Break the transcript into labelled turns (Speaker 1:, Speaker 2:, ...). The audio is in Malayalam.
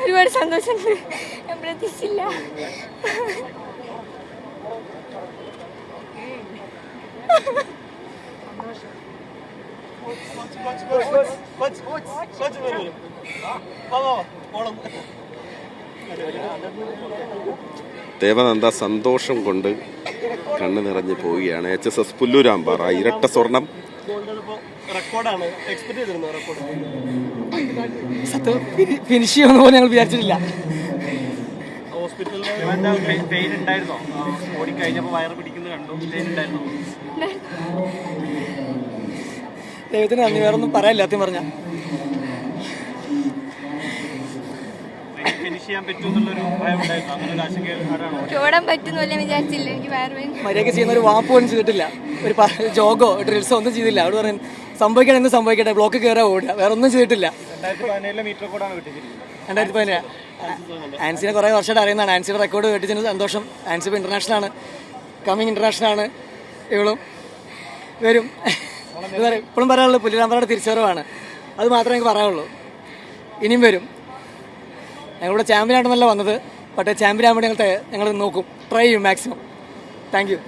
Speaker 1: ഒരുപാട് സന്തോഷമുണ്ട്. ഞാൻ പ്രതീക്ഷിച്ചില്ല.
Speaker 2: ദേവനന്ദ സന്തോഷം കൊണ്ട് കണ്ണു നിറഞ്ഞു പോവുകയാണ്. HSS പുല്ലൂരാമ്പാറ ഇരട്ട സ്വർണം.
Speaker 3: ഫിനിഷ് ചെയ്യുമെന്ന് പോലും ഞങ്ങൾ വിചാരിച്ചിട്ടില്ല. ദൈവത്തിന് നന്ദി, വേറൊന്നും പറയാനില്ല. സത്യം പറഞ്ഞ മര്യാദ ചെയ്യുന്ന ഒരു വാപ്പ് പോലും ചെയ്തിട്ടില്ല. ഒരു ജോഗോ ഡ്രിൽസോ ഒന്നും ചെയ്തില്ല. അവിടെ പറയും സംഭവിക്കണം എന്ന് സംഭവിക്കട്ടെ, ബ്ലോക്ക് കയറാൻ ഓടുക, വേറെ ഒന്നും ചെയ്തിട്ടില്ല. 2017 ആൻസിനെ കുറേ വർഷമായിട്ട് അറിയുന്നതാണ്. ആൻസിയുടെ റെക്കോർഡ് വെട്ടിച്ചതിന് സന്തോഷം. ആൻസി ഇപ്പോൾ ഇൻ്റർനാഷണലാണ്, കമ്മിങ് ഇൻ്റർനാഷണലാണ്. ഇവളും വരും. ഇത് പറയും ഇപ്പോഴും പറയാനുള്ളത് പുല്ലുരാമ്പാറയുടെ തിരിച്ചുവരവാണ്. അത് മാത്രമേ എനിക്ക് പറയാനുള്ളൂ. ഇനിയും വരും. ഞങ്ങളിവിടെ ചാമ്പ്യനായിട്ടൊന്നല്ല വന്നത്, പക്ഷേ ചാമ്പ്യൻ ആകാൻ വേണ്ടി ഞങ്ങൾ നോക്കും, ട്രൈ ചെയ്യും മാക്സിമം. Thank you.